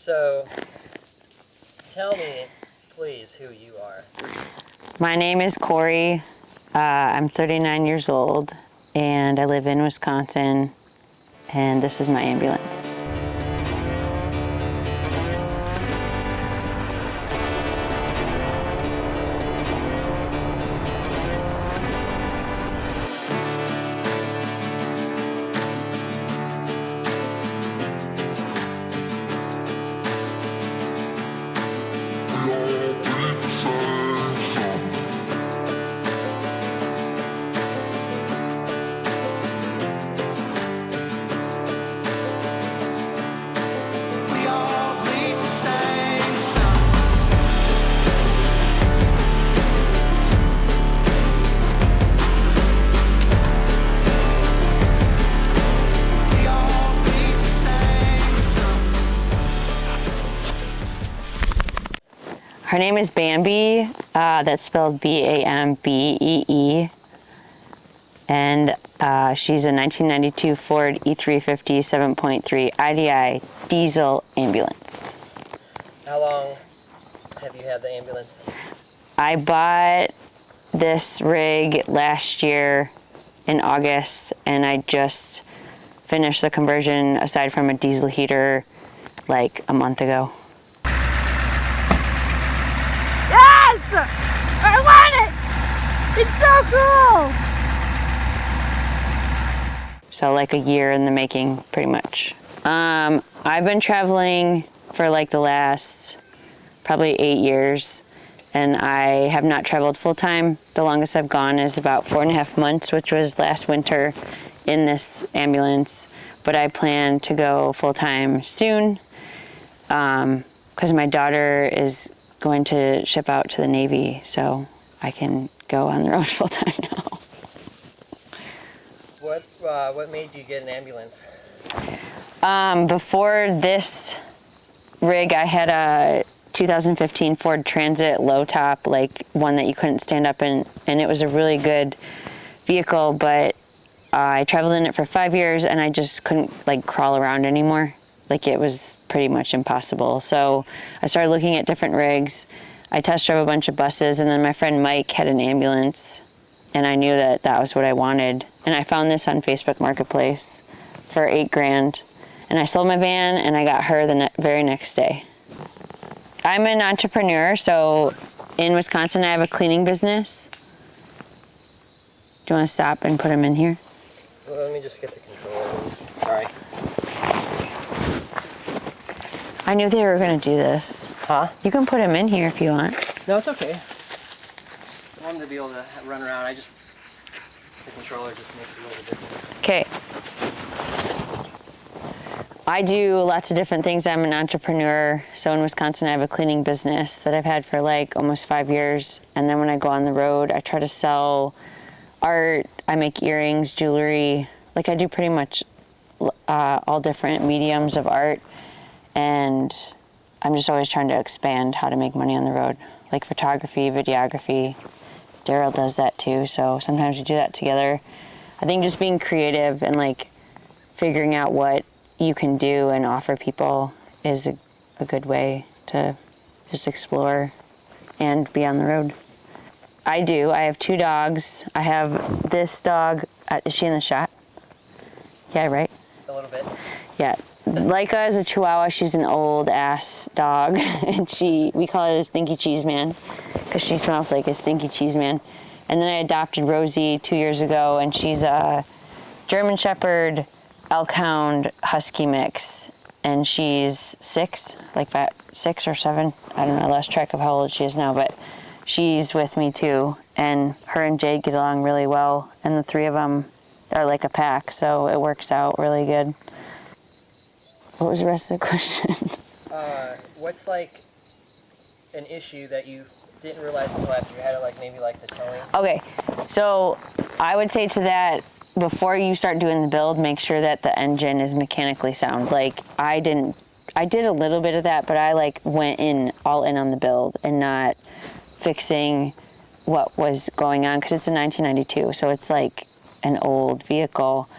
So, tell me, please, who you are. My name is Corey. I'm 39 years old, and I live in Wisconsin, and this is my ambulance. Her name is Bambi, that's spelled B-A-M-B-E-E, and she's a 1992 Ford E350 7.3 IDI diesel ambulance. How long have you had the ambulance? I bought this rig last year in August, and I just finished the conversion, aside from a diesel heater, like a month ago. I want it! It's so cool! So like a year in the making, pretty much. I've been traveling for like the last probably 8 years, and I have not traveled full time. The longest I've gone is about 4.5 months, which was last winter in this ambulance. But I plan to go full time soon, because my daughter is going to ship out to the Navy, so I can go on the road full time now. What made you get an ambulance? Before this rig, I had a 2015 Ford Transit low top, like one that you couldn't stand up in, and it was a really good vehicle, but I traveled in it for 5 years and I just couldn't like crawl around anymore. Like it was pretty much impossible. So I started looking at different rigs. I test drove a bunch of buses, and then my friend Mike had an ambulance, and I knew that that was what I wanted. And I found this on Facebook Marketplace for $8,000, and I sold my van and I got her the very next day. I'm an entrepreneur, so in Wisconsin I have a cleaning business. Do you want to stop and put them in here? Well, let me just get the controller. Sorry. I knew they were going to do this. Huh? You can put them in here if you want. No, it's okay. I wanted to be able to run around. The controller just makes it a little different. Okay. I do lots of different things. I'm an entrepreneur. So in Wisconsin, I have a cleaning business that I've had for like almost 5 years. And then when I go on the road, I try to sell art. I make earrings, jewelry. Like I do pretty much all different mediums of art. And I'm just always trying to expand how to make money on the road, like photography, videography. Daryl does that too, so sometimes we do that together. I think just being creative and like figuring out what you can do and offer people is a good way to just explore and be on the road. I do. I have 2 dogs. I have this dog. Is she in the shot? Yeah, right? A little bit. Yeah. Leica is a Chihuahua. She's an old ass dog, and we call her the Stinky Cheese Man because she smells like a stinky cheese man. And then I adopted Rosie 2 years ago, and she's a German Shepherd, Elk Hound, Husky mix, and she's 6 or 7. I don't know. I lost track of how old she is now, but she's with me too. And her and Jade get along really well, and the 3 of them are like a pack, so it works out really good. What was the rest of the question? What's like an issue that you didn't realize until after you had it, like maybe like the towing? Okay, so I would say to that, before you start doing the build, make sure that the engine is mechanically sound. Like I did a little bit of that, but I like went all in on the build and not fixing what was going on, because it's a 1992, so it's like an old vehicle.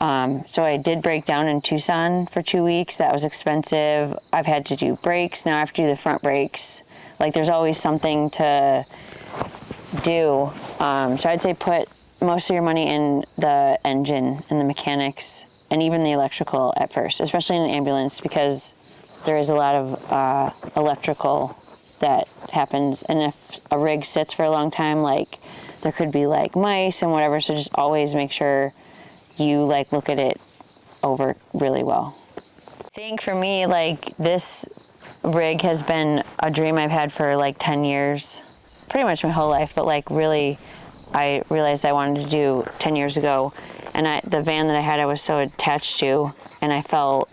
So I did break down in Tucson for 2 weeks. That was expensive. I've had to do brakes. Now I have to do the front brakes. Like there's always something to do. So I'd say put most of your money in the engine and the mechanics and even the electrical at first, especially in an ambulance, because there is a lot of electrical that happens. And if a rig sits for a long time, like there could be like mice and whatever. So just always make sure you like look at it over really well. I think for me, like this rig has been a dream I've had for like 10 years, pretty much my whole life, but like really I realized I wanted to do 10 years ago. And the van that I had, I was so attached to, and I felt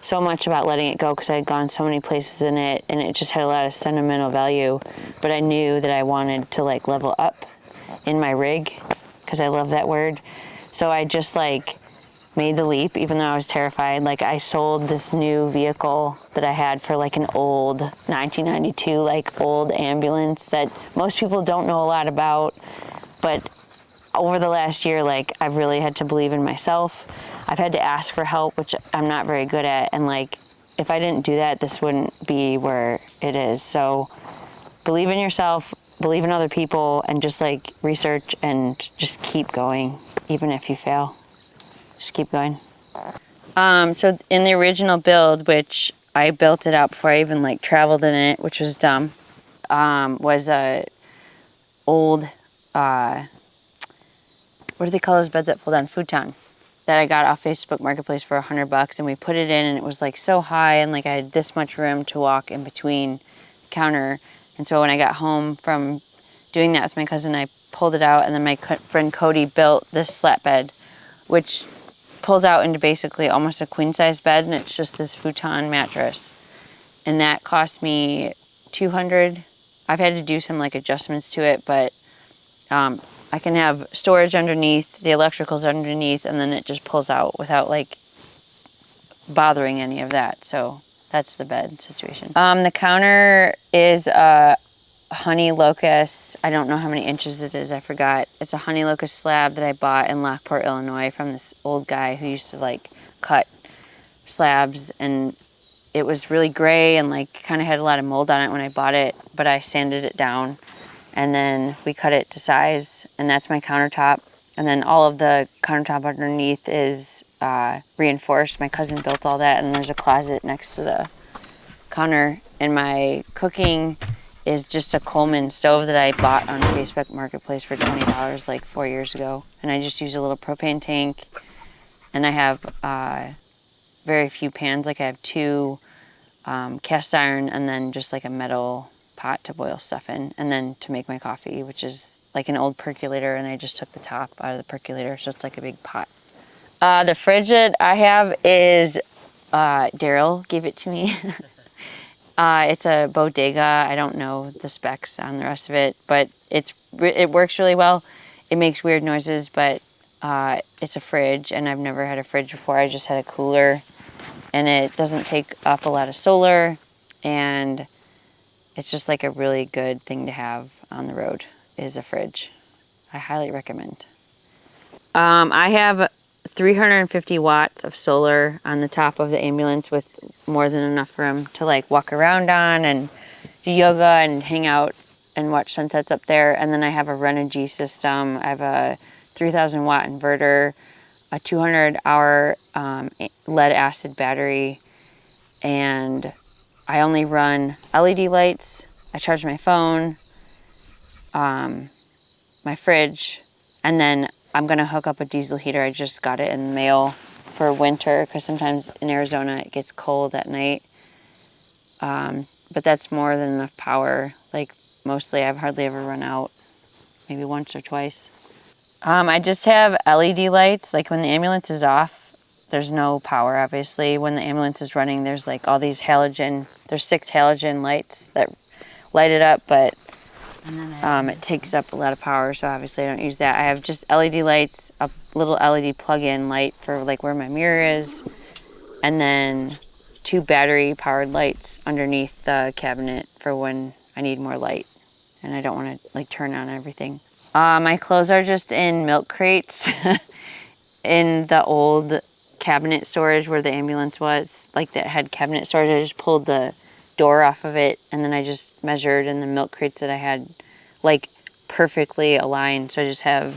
so much about letting it go because I had gone so many places in it, and it just had a lot of sentimental value. But I knew that I wanted to like level up in my rig because I love that word. So I just like made the leap, even though I was terrified. Like I sold this new vehicle that I had for like an old 1992 like old ambulance that most people don't know a lot about. But over the last year, like I've really had to believe in myself. I've had to ask for help, which I'm not very good at. And like, if I didn't do that, this wouldn't be where it is. So believe in yourself, believe in other people, and just like research and just keep going, even if you fail. Just keep going. So in the original build, which I built it out before I even like traveled in it, which was dumb, was a old, what do they call those beds that pull down? Futon. That I got off Facebook Marketplace for $100, and we put it in, and it was like so high, and like I had this much room to walk in between the counter. And so when I got home from doing that with my cousin, I pulled it out, and then my friend Cody built this slat bed, which pulls out into basically almost a queen size bed, and it's just this futon mattress. And that cost me $200. I've had to do some like adjustments to it, but I can have storage underneath, the electricals underneath, and then it just pulls out without like bothering any of that. So that's the bed situation. The counter is a honey locust. I don't know how many inches it is, I forgot. It's a honey locust slab that I bought in Lockport, Illinois from this old guy who used to like cut slabs, and it was really gray and like kind of had a lot of mold on it when I bought it, but I sanded it down. And then we cut it to size, and that's my countertop. And then all of the countertop underneath is reinforced. My cousin built all that, and there's a closet next to the counter. And my cooking is just a Coleman stove that I bought on Facebook Marketplace for $20 like 4 years ago. And I just use a little propane tank, and I have very few pans. Like I have 2 cast iron, and then just like a metal pot to boil stuff in, and then to make my coffee, which is like an old percolator, and I just took the top out of the percolator, so it's like a big pot. The fridge that I have is Daryl gave it to me. It's a bodega. I don't know the specs on the rest of it, but it works really well. It makes weird noises, but it's a fridge, and I've never had a fridge before. I just had a cooler, and it doesn't take up a lot of solar, and it's just like a really good thing to have on the road is a fridge. I highly recommend. I have 350 watts of solar on the top of the ambulance with more than enough room to like walk around on and do yoga and hang out and watch sunsets up there. And then I have a Renogy system. I have a 3,000 watt inverter, a 200-hour lead acid battery, and I only run LED lights. I charge my phone, my fridge, and then I'm gonna hook up a diesel heater. I just got it in the mail for winter because sometimes in Arizona it gets cold at night. But that's more than enough power. Like mostly I've hardly ever run out, maybe once or twice. I just have LED lights. Like when the ambulance is off, there's no power, obviously. When the ambulance is running, there's like all these there's 6 halogen lights that light it up, but it takes up a lot of power, so obviously I don't use that. I have just LED lights, a little LED plug-in light for like where my mirror is, and then 2 battery-powered lights underneath the cabinet for when I need more light and I don't want to like turn on everything. My clothes are just in milk crates. in the old cabinet storage where the ambulance was, like that had cabinet storage, I just pulled the door off of it, and then I just measured, and the milk crates that I had like perfectly aligned. So I just have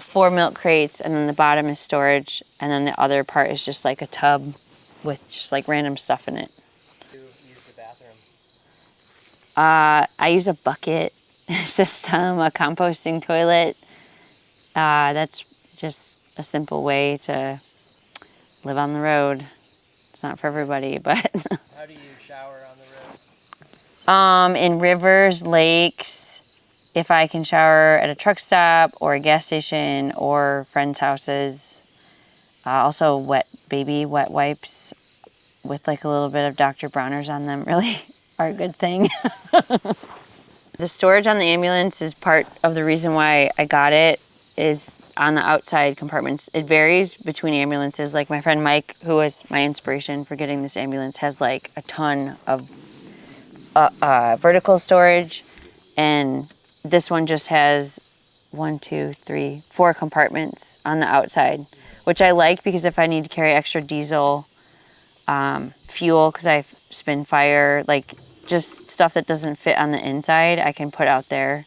4 milk crates, and then the bottom is storage, and then the other part is just like a tub with just like random stuff in it. You use the bathroom? I use a bucket system, a composting toilet. That's just a simple way to live on the road. It's not for everybody, but How do you shower on the road? in rivers, lakes, if I can shower at a truck stop or a gas station or friends' houses. Also baby wet wipes with like a little bit of Dr. Bronner's on them really are a good thing. The storage on the ambulance is part of the reason why I got it, is on the outside compartments. It varies between ambulances. Like my friend Mike, who was my inspiration for getting this ambulance, has like a ton of vertical storage, and this one just has 4 compartments on the outside, which I like because if I need to carry extra diesel, fuel, because I spin fire, like just stuff that doesn't fit on the inside, I can put out there.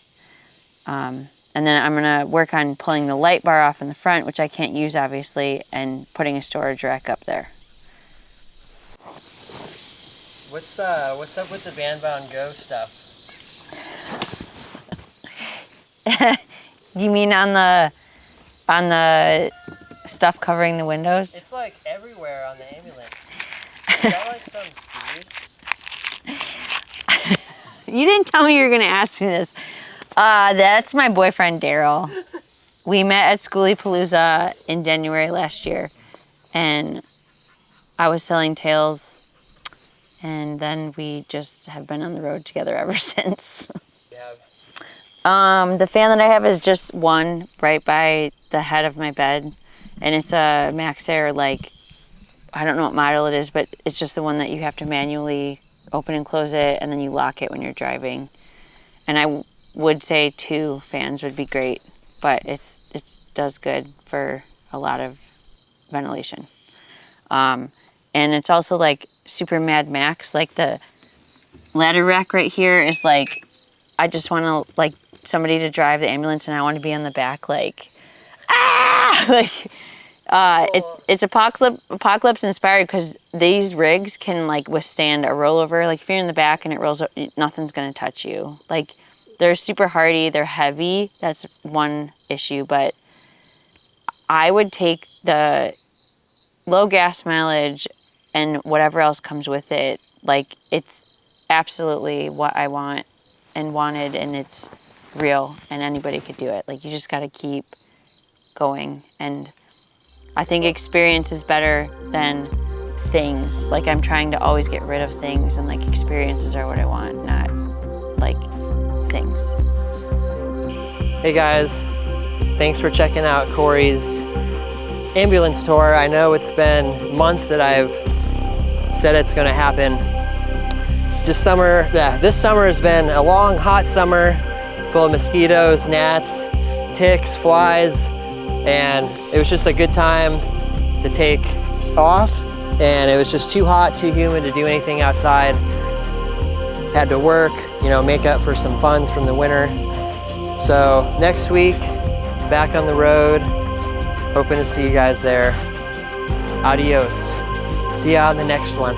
And then I'm gonna work on pulling the light bar off in the front, which I can't use obviously, and putting a storage rack up there. What's up with the Band-Bound Go stuff? You mean on the stuff covering the windows? It's like everywhere on the ambulance. Is that like some dude? You didn't tell me you were gonna ask me this. That's my boyfriend, Daryl. We met at Schoolypalooza in January last year, and I was selling tails, and then we just have been on the road together ever since. Yeah. The fan that I have is just one right by the head of my bed, and it's a Max Air, like, I don't know what model it is, but it's just the one that you have to manually open and close it, and then you lock it when you're driving. And I would say 2 fans would be great, but it does good for a lot of ventilation. And it's also like super Mad Max, like the ladder rack right here is like, I just want to like somebody to drive the ambulance, and I want to be on the back like, ah, like, it's apocalypse inspired because these rigs can like withstand a rollover. Like if you're in the back and it rolls up, nothing's gonna touch you. Like they're super hardy, they're heavy. That's one issue, but I would take the low gas mileage and whatever else comes with it. Like it's absolutely what I want and wanted, and it's real, and anybody could do it. Like you just gotta keep going, and I think experience is better than things. Like I'm trying to always get rid of things, and like experiences are what I want, not like things. Hey guys, thanks for checking out Corey's ambulance tour. I know it's been months that I've said it's gonna happen. This summer has been a long, hot summer full of mosquitoes, gnats, ticks, flies, and it was just a good time to take off, and it was just too hot, too humid to do anything outside. Had to work, you know, make up for some funds from the winter. So next week, back on the road, hoping to see you guys there. Adios. See ya on the next one.